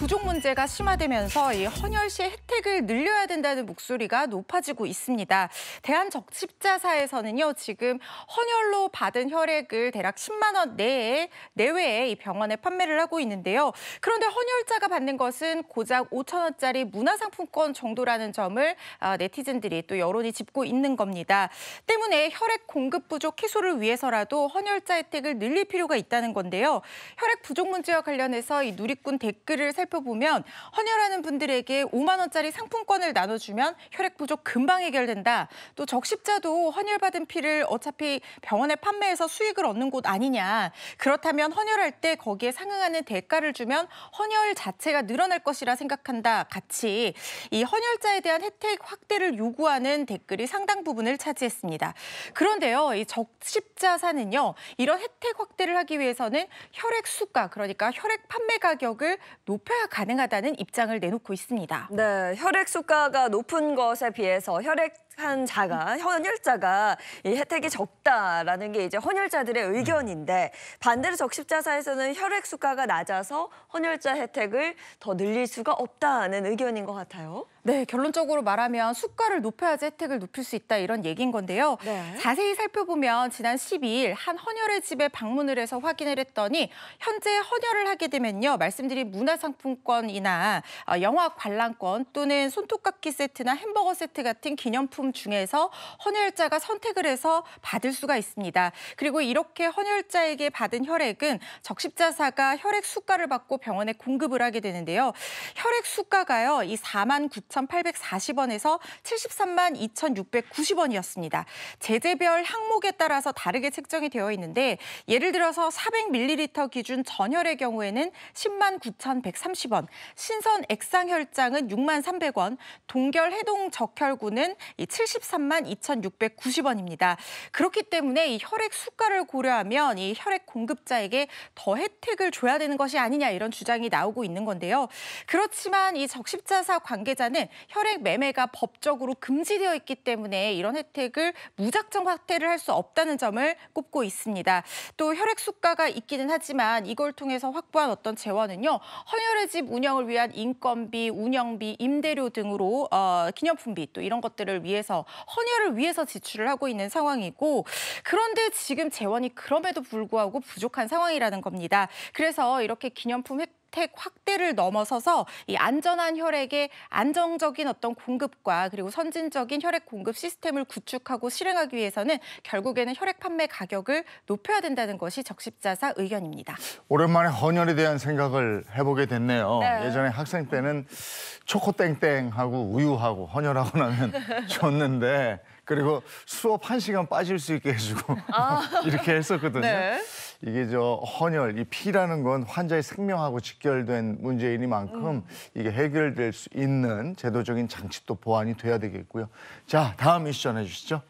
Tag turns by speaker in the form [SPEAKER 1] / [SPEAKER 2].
[SPEAKER 1] 부족 문제가 심화되면서 이 헌혈 시 혜택을 늘려야 된다는 목소리가 높아지고 있습니다. 대한적십자사에서는요, 지금 헌혈로 받은 혈액을 대략 10만 원 내외에 이 병원에 판매를 하고 있는데요. 그런데 헌혈자가 받는 것은 고작 5천 원짜리 문화상품권 정도라는 점을 네티즌들이 또 여론이 짚고 있는 겁니다. 때문에 혈액 공급 부족 해소를 위해서라도 헌혈자 혜택을 늘릴 필요가 있다는 건데요. 혈액 부족 문제와 관련해서 이 누리꾼 댓글을 살펴보면 헌혈하는 분들에게 5만 원짜리 상품권을 나눠주면 혈액 부족 금방 해결된다. 또 적십자도 헌혈받은 피를 어차피 병원에 판매해서 수익을 얻는 곳 아니냐. 그렇다면 헌혈할 때 거기에 상응하는 대가를 주면 헌혈 자체가 늘어날 것이라 생각한다. 같이 이 헌혈자에 대한 혜택 확대를 요구하는 댓글이 상당 부분을 차지했습니다. 그런데요, 이 적십자사는요, 이런 혜택 확대를 하기 위해서는 혈액 수가, 그러니까 혈액 판매 가격을 높여야 가능하다는 입장을 내놓고 있습니다.
[SPEAKER 2] 네, 혈액 수가가 높은 것에 비해서 헌혈자가 이 혜택이 적다라는 게 이제 헌혈자들의 의견인데, 반대로 적십자사에서는 혈액 수가가 낮아서 헌혈자 혜택을 더 늘릴 수가 없다는 의견인 것 같아요.
[SPEAKER 1] 네, 결론적으로 말하면 수가를 높여야지 혜택을 높일 수 있다 이런 얘기인 건데요.
[SPEAKER 2] 네.
[SPEAKER 1] 자세히 살펴보면 지난 12일 한 헌혈의 집에 방문을 해서 확인을 했더니 현재 헌혈을 하게 되면요, 말씀드린 문화상품권이나 영화 관람권 또는 손톱깎이 세트나 햄버거 세트 같은 기념품 중에서 헌혈자가 선택을 해서 받을 수가 있습니다. 그리고 이렇게 헌혈자에게 받은 혈액은 적십자사가 혈액 수가를 받고 병원에 공급을 하게 되는데요. 혈액 수가가요, 이 49,840원에서 73만 2,690원이었습니다. 제재별 항목에 따라서 다르게 책정이 되어 있는데, 예를 들어서 400ml 기준 전혈의 경우에는 10만 9,130원, 신선 액상혈장은 6만 300원, 동결 해동 적혈구는 73만 2,690원입니다. 그렇기 때문에 이 혈액 수가를 고려하면 이 혈액 공급자에게 더 혜택을 줘야 되는 것이 아니냐, 이런 주장이 나오고 있는 건데요. 그렇지만 이 적십자사 관계자는 혈액 매매가 법적으로 금지되어 있기 때문에 이런 혜택을 무작정 확대를 할 수 없다는 점을 꼽고 있습니다. 또 혈액 수가가 있기는 하지만 이걸 통해서 확보한 어떤 재원은요, 헌혈의 집 운영을 위한 인건비, 운영비, 임대료 등으로 기념품비 또 이런 것들을 위해서, 헌혈을 위해서 지출을 하고 있는 상황이고, 그런데 지금 재원이 그럼에도 불구하고 부족한 상황이라는 겁니다. 그래서 이렇게 기념품 혜택 확대를 넘어서서 이 안전한 혈액의 안정적인 어떤 공급과 그리고 선진적인 혈액 공급 시스템을 구축하고 실행하기 위해서는 결국에는 혈액 판매 가격을 높여야 된다는 것이 적십자사 의견입니다.
[SPEAKER 3] 오랜만에 헌혈에 대한 생각을 해보게 됐네요.
[SPEAKER 2] 네.
[SPEAKER 3] 예전에 학생 때는 초코땡땡하고 우유하고 헌혈하고 나면 줬는데, 그리고 수업 1시간 빠질 수 있게 해주고 이렇게 했었거든요.
[SPEAKER 1] 네.
[SPEAKER 3] 이게 헌혈, 이 피라는 건 환자의 생명하고 직결된 문제이니만큼 이게 해결될 수 있는 제도적인 장치도 보완이 돼야 되겠고요. 자, 다음 이슈 전해주시죠.